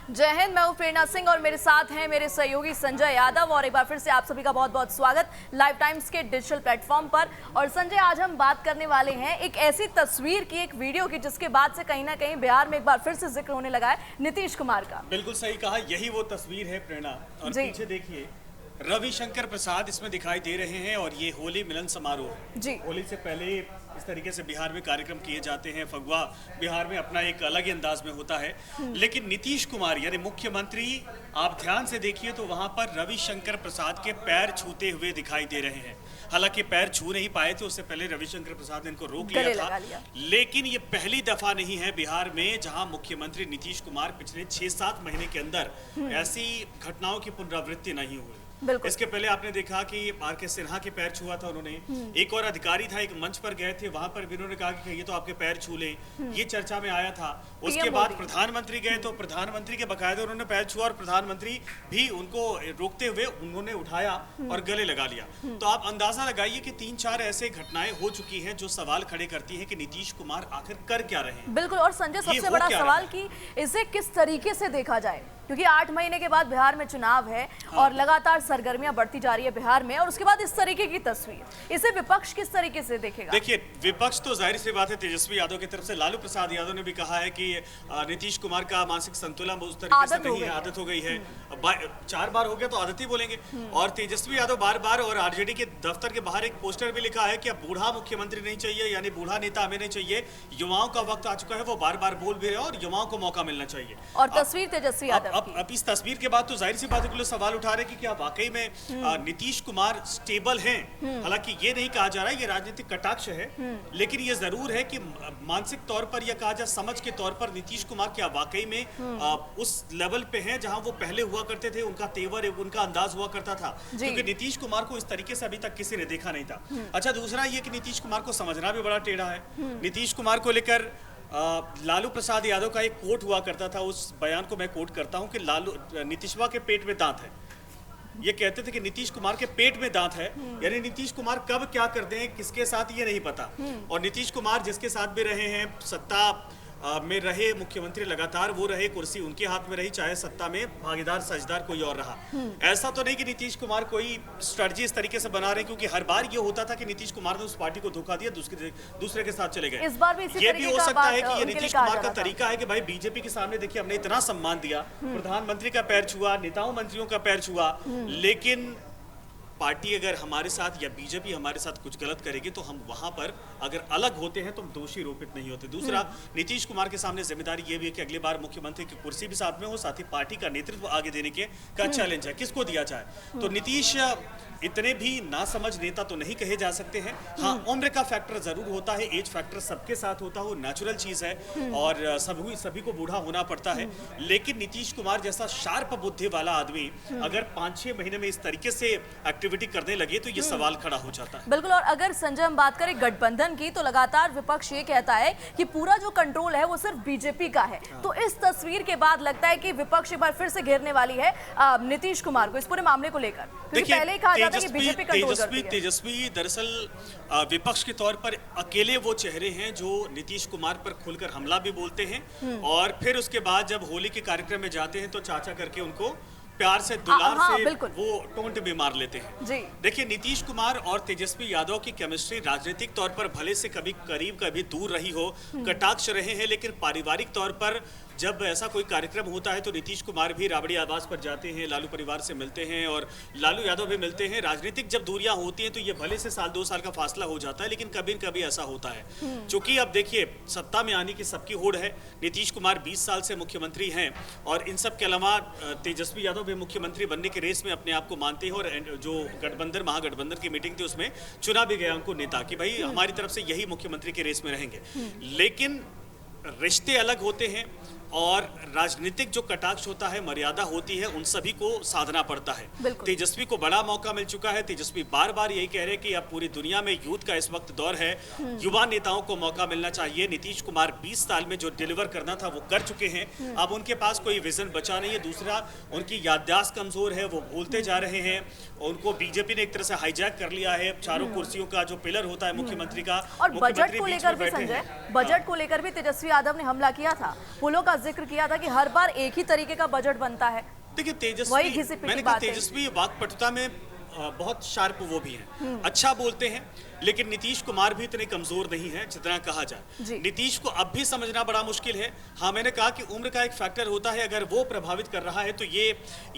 जय हिंद। मैं हूं प्रेरणा सिंह और मेरे साथ हैं मेरे सहयोगी संजय यादव। और एक बार फिर से आप सभी का बहुत बहुत स्वागत लाइव टाइम्स के डिजिटल प्लेटफॉर्म पर। और संजय, आज हम बात करने वाले हैं एक ऐसी तस्वीर की, एक वीडियो की, जिसके बाद से कहीं ना कहीं बिहार में एक बार फिर से जिक्र होने लगा है नीतीश कुमार का। बिल्कुल सही कहा, यही वो तस्वीर है प्रेरणा। और पीछे देखिए रविशंकर प्रसाद इसमें दिखाई दे रहे हैं और ये होली मिलन समारोह है। जी, होली से पहले इस तरीके से बिहार में कार्यक्रम किए जाते हैं। फगवा बिहार में अपना एक अलग ही अंदाज में होता है। लेकिन नीतीश कुमार यानी मुख्यमंत्री, आप ध्यान से देखिए तो वहां पर रविशंकर प्रसाद के पैर छूते हुए दिखाई दे रहे हैं। हालांकि पैर छू नहीं पाए थे, उससे पहले रविशंकर प्रसाद ने इनको रोक लिया था। लेकिन ये पहली दफा नहीं है बिहार में जहां मुख्यमंत्री नीतीश कुमार पिछले 6-7 महीने के अंदर ऐसी घटनाओं की पुनरावृत्ति नहीं हुई। इसके पहले आपने देखा कि आर.के. सिन्हा के पैर छुआ था उन्होंने। एक और अधिकारी था, एक मंच पर गए थे, वहां पर भी उन्होंने कहा कि ये तो आपके पैर छू ले, ये चर्चा में आया था। उसके बाद प्रधानमंत्री गए तो प्रधानमंत्री के बकायदे उन्होंने पैर छुआ और प्रधानमंत्री भी उनको रोकते हुए उन्होंने उठाया और गले लगा लिया। तो आप अंदाजा लगाइए कि 3-4 ऐसे घटनाएं हो चुकी हैं जो सवाल खड़े करती हैं कि नीतीश कुमार आखिर कर क्या रहे हैं। बिल्कुल। और संजय, सबसे बड़ा सवाल कि इसे किस तरीके से देखा जाए, क्योंकि 8 महीने के बाद बिहार में चुनाव है और लगातार सरगर्मियां बढ़ती जा रही है बिहार में, और उसके बाद इस तरीके की तस्वीर, इसे विपक्ष किस तरीके से देखेगा? देखिए, विपक्ष तो जाहिर सी बात है तेजस्वी यादव की तरफ से, लालू प्रसाद यादव ने भी कहा है कि नीतीश कुमार का मानसिक संतुलन उस तरीके से नहीं है, आदत हो गई है। 4 बार हो गया तो आदत ही बोलेंगे। और तेजस्वी यादव बार-बार और आरजेडी के दफ्तर के बाहर एक पोस्टर भी लिखा है कि अब बूढ़ा मुख्यमंत्री नहीं चाहिए, यानी बूढ़ा नेता हमें नहीं चाहिए, युवाओं का वक्त आ चुका है। वो बार-बार बोल भी रहे हैं और युवाओं को मौका मिलना चाहिए। और तस्वीर तेजस्वी यादव अब इस तस्वीर के बाद तो जाहिर सी बात है कि लोग सवाल उठा रहे हैं कि क्या वाकई में नीतीश कुमार स्टेबल हैं। हालांकि ये नहीं कहा जा रहा है, ये राजनीतिक कटाक्ष है, लेकिन ये जरूर है कि मानसिक तौर पर या कहा जाए समझ के तौर पर नीतीश कुमार क्या वाकई में उस लेवल पे हैं जहां वो पहले हुआ करते थे। उनका तेवर, उनका अंदाज हुआ करता था, क्योंकि नीतीश कुमार को इस तरीके से अभी तक किसी ने देखा नहीं था। अच्छा, दूसरा ये कि नीतीश कुमार को समझना भी बड़ा टेढ़ा है। नीतीश कुमार को लेकर लालू प्रसाद यादव का एक कोट हुआ करता था, उस बयान को मैं कोट करता हूं कि नीतीशवा के पेट में दांत है। ये कहते थे कि नीतीश कुमार के पेट में दांत है, यानी नीतीश कुमार कब क्या कर दें, किसके साथ, ये नहीं पता। और नीतीश कुमार जिसके साथ भी रहे हैं, सत्ता में रहे मुख्यमंत्री लगातार, वो रहे, कुर्सी उनके हाथ में रही, चाहे सत्ता में भागीदार साझेदार कोई और रहा। ऐसा तो नहीं कि नीतीश कुमार कोई स्ट्रेटजी इस तरीके से बना रहे, क्योंकि हर बार ये होता था कि नीतीश कुमार ने उस पार्टी को धोखा दिया, दूसरे के साथ चले गए। इस बार भी ये भी हो सकता है कि ये नीतीश कुमार का तरीका है कि भाई बीजेपी के सामने देखिए हमने इतना सम्मान दिया, प्रधानमंत्री का पैर छुआ, नेताओं मंत्रियों का पैर छुआ, लेकिन पार्टी अगर हमारे साथ या बीजेपी हमारे साथ कुछ गलत करेगी तो हम वहां पर अगर अलग होते हैं तो हम दोषी रोपित नहीं होते। दूसरा, नीतीश कुमार के सामने जिम्मेदारी ये भी है कि अगली बार मुख्यमंत्री की कुर्सी भी साथ में हो, साथ ही पार्टी का नेतृत्व आगे देने का चैलेंज है, किसको दिया जाए। तो नीतीश इतने भी नासमझ नेता तो नहीं कहे जा सकते हैं। हाँ, उम्र का फैक्टर जरूर होता है, एज फैक्टर सबके साथ होता है, वो नेचुरल चीज है और सभी को बूढ़ा होना पड़ता है। लेकिन नीतीश कुमार जैसा शार्प बुद्धि वाला आदमी अगर 5-6 महीने में इस तरीके से एक्टिविटी करने लगे तो ये सवाल खड़ा हो जाता है। बिल्कुल। और अगर संजय हम बात करें गठबंधन की, तो लगातार विपक्ष ये कहता है कि पूरा जो कंट्रोल है वो सिर्फ बीजेपी का है। तो इस तस्वीर के बाद लगता है कि विपक्ष एक बार फिर से घेरने वाली है नीतीश कुमार को इस पूरे मामले को लेकर, क्योंकि पहले कहा जाता है कि बीजेपी कंट्रोल करती है। तेजस्वी दरअसल विपक्ष के तौर पर अकेले वो चेहरे हैं जो नीतीश कुमार पर खुलकर हमला भी बोलते हैं और फिर उसके बाद जब होली के कार्यक्रम में जाते हैं तो चाचा करके उनको प्यार से, दुलार से वो टोंट भी मार लेते हैं। देखिए, नीतीश कुमार और तेजस्वी यादव की केमिस्ट्री राजनीतिक तौर पर भले से कभी करीब कभी दूर रही हो, कटाक्ष रहे हैं, लेकिन पारिवारिक तौर पर जब ऐसा कोई कार्यक्रम होता है तो नीतीश कुमार भी राबड़ी आवास पर जाते हैं, लालू परिवार से मिलते हैं और लालू यादव भी मिलते हैं। राजनीतिक जब दूरियां होती हैं तो ये भले से 1-2 साल का फासला हो जाता है, लेकिन कभी न कभी ऐसा होता है। चूंकि अब देखिए, सत्ता में आने की सबकी होड़ है। नीतीश कुमार 20 साल से मुख्यमंत्री हैं और इन सब के अलावा तेजस्वी यादव भी मुख्यमंत्री बनने के रेस में अपने आप को मानते हैं और जो महागठबंधन की मीटिंग थी उसमें चुना भी गया उनको नेता कि भाई हमारी तरफ से यही मुख्यमंत्री के रेस में रहेंगे। लेकिन रिश्ते अलग होते हैं और राजनीतिक जो कटाक्ष होता है, मर्यादा होती है, उन सभी को साधना पड़ता है। तेजस्वी को बड़ा मौका मिल चुका है। तेजस्वी बार बार यही कह रहे हैं कि अब पूरी दुनिया में यूथ का इस वक्त दौर है, युवा नेताओं को मौका मिलना चाहिए। नीतीश कुमार 20 साल में जो डिलीवर करना था वो कर चुके हैं, अब उनके पास कोई विजन बचा नहीं है। दूसरा, उनकी याददाश्त कमजोर है, वो भूलते जा रहे हैं। उनको बीजेपी ने एक तरह से हाईजैक कर लिया है। चारों कुर्सियों का जो पिलर होता है मुख्यमंत्री का, और बजट को लेकर भी संजय, बजट को लेकर भी तेजस्वी यादव ने हमला किया था। पुलों का का जिक्र किया था कि हर बार एक ही तरीके का बजट बनता है। देखिए वही तेजस्वी, घिसी पिटी मैंने कहा बात है। तेजस्वी वाक्पटुता में बहुत शार्प वो भी हैं, अच्छा बोलते हैं, लेकिन नीतीश कुमार भी इतने कमजोर नहीं है जितना कहा जी। जाए। नीतीश को अब भी समझना बड़ा मुश्किल है। हाँ, मैंने कहा कि उम्र का एक फैक्टर होता है, अगर वो प्रभावित कर रहा है तो ये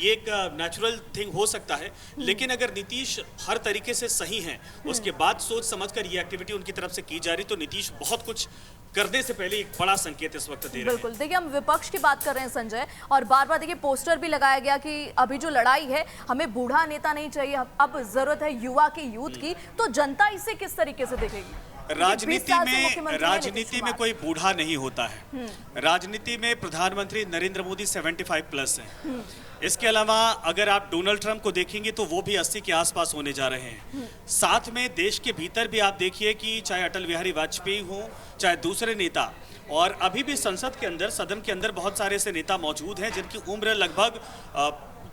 एक नेचुरल थिंग हो सकता है, लेकिन अगर नीतीश हर तरीके से सही हैं, उसके बाद सोच समझकर ये एक्टिविटी उनकी तरफ से की जा रही, तो नीतीश बहुत कुछ करने से पहले एक बड़ा संकेत इस वक्त दे रहे हैं। बिल्कुल, देखिए हम विपक्ष की बात कर रहे हैं संजय, और बार बार देखिए पोस्टर भी लगाया गया कि अभी जो लड़ाई है हमें बूढ़ा नेता नहीं चाहिए, अब जरूरत है युवा की, यूथ की। तो जनता इसे किस तरीके से देखेगी? राजनीति में कोई बूढ़ा नहीं होता है। राजनीति में प्रधानमंत्री नरेंद्र मोदी 75 प्लस हैं। इसके अलावा अगर आप डोनाल्ड ट्रंप को देखेंगे तो वो भी 80 के आसपास होने जा रहे हैं। साथ में देश के भीतर भी आप देखिए कि चाहे अटल बिहारी वाजपेयी हो, चाहे दूसरे नेता, और अभी भी संसद के अंदर, सदन के अंदर बहुत सारे ऐसे नेता मौजूद हैं जिनकी उम्र लगभग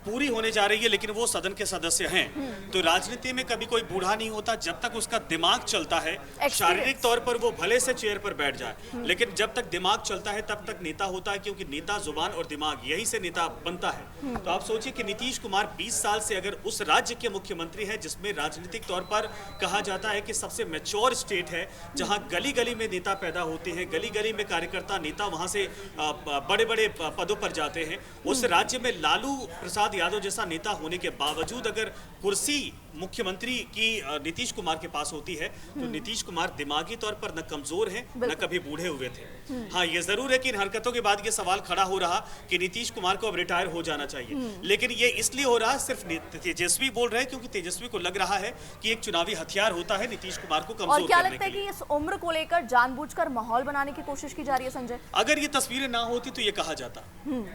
पूरी होने जा रही है, लेकिन वो सदन के सदस्य हैं। तो राजनीति में कभी कोई बूढ़ा नहीं होता जब तक उसका दिमाग चलता है। शारीरिक तौर पर वो भले से चेयर पर बैठ जाए, लेकिन जब तक दिमाग चलता है तब तक नेता होता है, क्योंकि नेता जुबान और दिमाग, यही से नेता बनता है। तो आप सोचिए कि नीतीश कुमार 20 साल से अगर उस राज्य के मुख्यमंत्री हैं जिसमें राजनीतिक तौर पर कहा जाता है कि सबसे मैच्योर स्टेट है, जहां गली गली में नेता पैदा होते हैं, गली गली में कार्यकर्ता नेता वहां से बड़े बड़े पदों पर जाते हैं, उस राज्य में लालू प्रसाद यादव जैसा नेता होने के बावजूद अगर कुर्सी मुख्यमंत्री की नीतीश कुमार के पास होती है, तो नीतीश कुमार दिमागी तौर पर न कमजोर हैं, न कभी बूढ़े हुए थे। हाँ, ये जरूर है कि इन हरकतों के बाद ये सवाल खड़ा हो रहा कि नीतीश कुमार को अब रिटायर हो जाना चाहिए, लेकिन ये इसलिए हो रहा सिर्फ तेजस्वी बोल रहे हैं क्योंकि तेजस्वी को लग रहा है कि एक चुनावी हथियार होता है नीतीश कुमार को कमजोर और क्या करने लगता है के लिए। कि इस उम्र को लेकर जानबूझकर माहौल बनाने की कोशिश की जा रही है संजय? अगर ये तस्वीरें ना होती तो ये कहा जाता,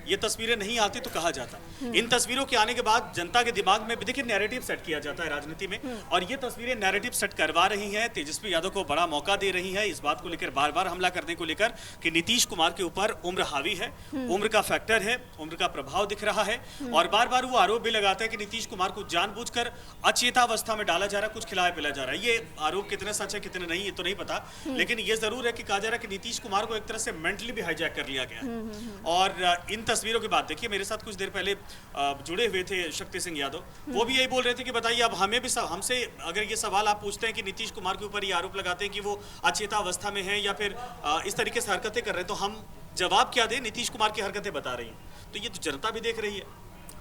ये तस्वीरें नहीं आती तो कहा जाता। इन तस्वीरों के आने के बाद जनता के दिमाग में भी देखिए नैरेटिव सेट किया जाता है राजनीति में, और ये तस्वीरें नैरेटिव सेट करवा रही हैं। तेजस्वी यादव को बड़ा मौका दे रही है इस बात को लेकर, बार बार हमला करने को लेकर कि नीतीश कुमार के ऊपर उम्र हावी है, उम्र का फैक्टर है, उम्र का प्रभाव दिख रहा है, और बार बार वो आरोप भी लगाता है कि नीतीश कुमार को जानबूझकर अचेतावस्था में डाला जा रहा है, कुछ खिलाया पिलाया जा रहा है। ये आरोप कितने सच है कितने नहीं ये तो नहीं पता, लेकिन ये जरूर है कि कहा जा रहा है कि नीतीश कुमार को एक तरह से मेंटली भी हाईजैक कर लिया गया है। और इन तस्वीरों के बाद देखिए, मेरे साथ कुछ देर पहले जुड़े हुए थे शक्ति सिंह यादव, वो भी यही बोल रहे थे कि बताइए अब हमें भी हमसे अगर ये सवाल आप पूछते हैं कि नीतीश कुमार के ऊपर ये आरोप लगाते हैं कि वो अचेता अवस्था में हैं या फिर इस तरीके से हरकतें कर रहे हैं, तो हम जवाब क्या दें? नीतीश कुमार की हरकतें बता रही हैं, तो ये तो जनता भी देख रही है।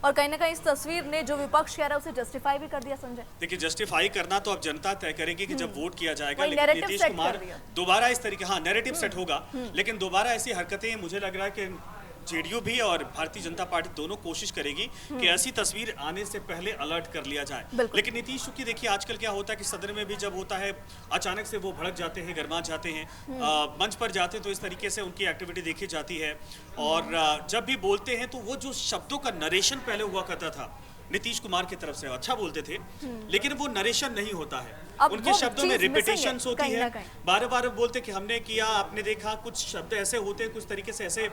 और कहीं ना कहीं इस तस्वीर ने जो विपक्ष कह रहा है उसे जस्टिफाई भी कर दिया संजय। देखिए, जस्टिफाई करना तो अब जनता तय करेगी कि जब वोट किया जाएगा, लेकिन नैरेटिव नीतीश सेट कुमार कर दिया। दोबारा इस तरीके, हाँ नैरेटिव सेट होगा, लेकिन दोबारा ऐसी हरकतें मुझे लग रहा है कि जेडीयू भी और भारतीय जनता पार्टी दोनों कोशिश करेगी कि ऐसी तस्वीर आने से पहले अलर्ट कर लिया जाए। लेकिन नीतीश, चूंकि देखिए आजकल क्या होता है कि सदन में भी जब होता है अचानक से वो भड़क जाते हैं, गरमा जाते हैं, मंच पर जाते हैं तो इस तरीके से उनकी एक्टिविटी देखी जाती है, और जब भी बोलते हैं तो वो जो शब्दों का नरेशन पहले हुआ करता था नीतीश कुमार की तरफ से, अच्छा बोलते थे, लेकिन वो नरेशन नहीं होता है, उनके शब्दों में रिपीटेशंस होती है, बार बार बोलते कि हमने किया, आपने देखा, कुछ शब्द ऐसे होते हैं, कुछ तरीके से ऐसे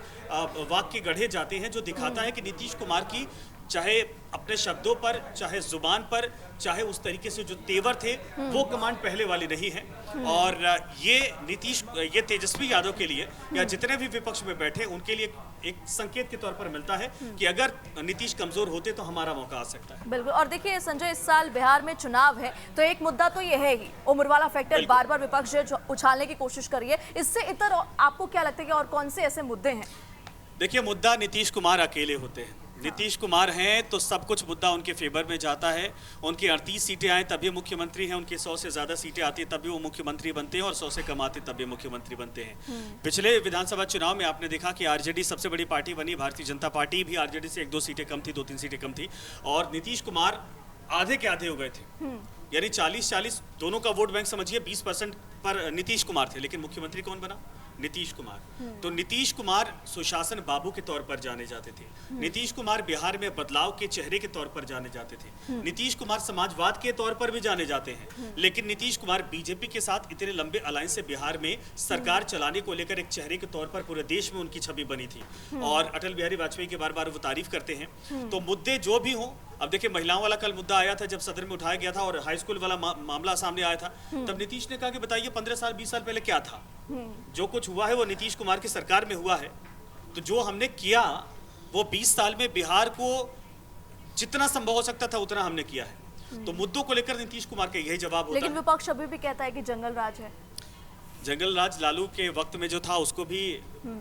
वाक्य गढ़े जाते हैं जो दिखाता है कि नीतीश कुमार की चाहे अपने शब्दों पर, चाहे जुबान पर, चाहे उस तरीके से जो तेवर थे, वो कमांड पहले वाली नहीं है। और ये तेजस्वी यादव के लिए या जितने भी विपक्ष में बैठे उनके लिए एक संकेत के तौर पर मिलता है कि अगर नीतीश कमजोर होते तो हमारा मौका आ सकता है। बिल्कुल। और देखिए संजय, इस साल बिहार में चुनाव है, तो एक मुद्दा तो ये है ही, उम्र वाला फैक्टर बार बार विपक्ष जो उछालने की कोशिश कर रही है, इससे इतर आपको क्या लगता है कि और कौन से ऐसे मुद्दे हैं? देखिए, मुद्दा नीतीश कुमार अकेले होते हैं। नीतीश कुमार हैं तो सब कुछ मुद्दा उनके फेवर में जाता है। उनकी 38 सीटें आए तभी मुख्यमंत्री हैं, उनकी 100 से ज़्यादा सीटें आती हैं तभी वो मुख्यमंत्री बनते हैं, और 100 से कम आती तभी मुख्यमंत्री बनते हैं। पिछले विधानसभा चुनाव में आपने देखा कि आरजेडी सबसे बड़ी पार्टी बनी, भारतीय जनता पार्टी भी आरजेडी से 1-2 सीटें कम थी, 2-3 सीटें कम थी, और नीतीश कुमार आधे के आधे हो गए थे, यानी 40-40 दोनों का वोट बैंक समझिए 20% पर नीतीश कुमार थे, लेकिन मुख्यमंत्री कौन बना? नीतीश कुमार। तो नीतीश कुमार सुशासन बाबू के तौर पर जाने जाते थे, नीतीश कुमार बिहार में बदलाव के चेहरे के तौर पर जाने जाते थे, नीतीश कुमार समाजवाद के तौर पर भी जाने जाते हैं, लेकिन नीतीश कुमार बीजेपी के साथ इतने लंबे अलायंस से बिहार में सरकार चलाने को लेकर एक चेहरे के तौर पर पूरे देश में उनकी छवि बनी थी, और अटल बिहारी वाजपेयी की बार बार वो तारीफ करते हैं। तो मुद्दे जो भी हों, अब देखिए महिलाओं वाला कल मुद्दा आया था जब सदन में उठाया गया था, और हाई स्कूल वाला मामला सामने आया था, तब नीतीश ने कहा कि बताइए 15 साल 20 साल पहले क्या था? जो कुछ हुआ है वो नीतीश कुमार की सरकार में हुआ है। तो जो हमने किया वो 20 साल में बिहार को जितना संभव हो सकता था उतना हमने किया है। तो मुद्दों को लेकर नीतीश कुमार का यही जवाब होता लेकिन है। विपक्ष अभी भी कहता है कि जंगल राज है। जंगल राज लालू के वक्त में जो था उसको भी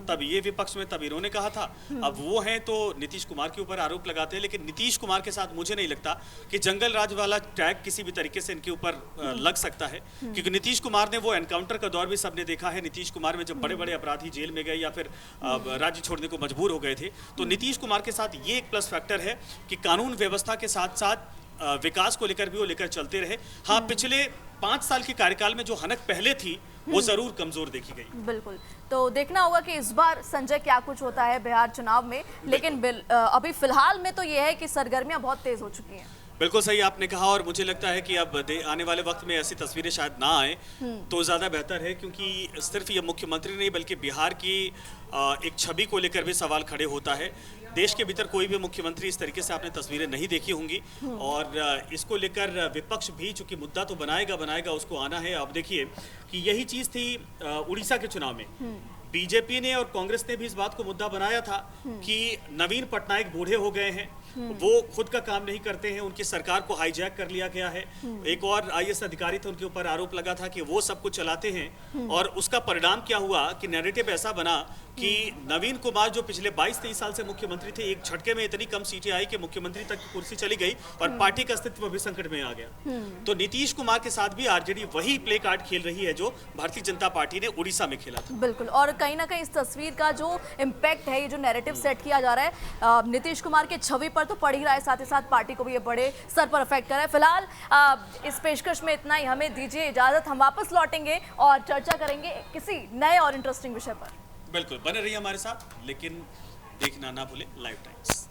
तब ये विपक्ष में तब इन्होंने कहा था, अब वो हैं तो नीतीश कुमार के ऊपर आरोप लगाते हैं। लेकिन नीतीश कुमार के साथ मुझे नहीं लगता कि जंगल राज वाला टैग किसी भी तरीके से इनके ऊपर लग सकता है, क्योंकि नीतीश कुमार ने वो एनकाउंटर का दौर भी सबने देखा है। नीतीश कुमार में जब बड़े बड़े अपराधी जेल में गए या फिर राज्य छोड़ने को मजबूर हो गए थे, तो नीतीश कुमार के साथ ये एक प्लस फैक्टर है कि कानून व्यवस्था के साथ साथ विकास को लेकर भी वो लेकर चलते रहे। हाँ, पिछले 5 साल के कार्यकाल में जो हनक पहले थी वो जरूर कमजोर देखी गई। बिल्कुल, तो देखना होगा कि इस बार संजय क्या कुछ होता है बिहार चुनाव में। लेकिन अभी फिलहाल में तो ये है कि सरगर्मियां बहुत तेज हो चुकी हैं। बिल्कुल सही आपने कहा, और मुझे लगता है कि अब आने वाले वक्त में ऐसी तस्वीरें शायद ना आए तो ज़्यादा बेहतर है, क्योंकि सिर्फ ये मुख्यमंत्री नहीं बल्कि बिहार की एक छवि को लेकर भी सवाल खड़े होता है। देश के भीतर कोई भी मुख्यमंत्री इस तरीके से आपने तस्वीरें नहीं देखी होंगी, और इसको लेकर विपक्ष भी चूंकि मुद्दा तो बनाएगा उसको आना है। अब देखिए कि यही चीज़ थी उड़ीसा के चुनाव में, बीजेपी ने और कांग्रेस ने भी इस बात को मुद्दा बनाया था कि नवीन पटनायक बूढ़े हो गए हैं, वो खुद का काम नहीं करते हैं, उनकी सरकार को हाईजैक कर लिया गया है। एक और आईएएस अधिकारी थे, उनके ऊपर आरोप लगा था कि वो सब कुछ चलाते हैं, और उसका परिणाम क्या हुआ कि नैरेटिव ऐसा बना कि नवीन कुमार जो पिछले 22-23 साल से मुख्यमंत्री थे, एक झटके में इतनी कम सीटें आई कि मुख्यमंत्री तक की कुर्सी चली गई और पार्टी का अस्तित्व भी संकट में आ गया। तो नीतीश कुमार के साथ भी आरजेडी वही प्ले कार्ड खेल रही है जो भारतीय जनता पार्टी ने उड़ीसा में खेला था। बिल्कुल, और कहीं ना कहीं इस तस्वीर का जो इम्पैक्ट है, ये जो नैरेटिव सेट किया जा रहा है नीतीश कुमार के छवि पर, तो पड़ ही रहा है, साथ ही साथ पार्टी को भी ये बड़े स्तर पर अफेक्ट कर रहा है। फिलहाल इस पेशकश में इतना ही, हमें दीजिए इजाजत, हम वापस लौटेंगे और चर्चा करेंगे किसी नए और इंटरेस्टिंग विषय पर। बिल्कुल, बने रहिए हमारे साथ, लेकिन देखना ना भूलें लाइव टाइम्स।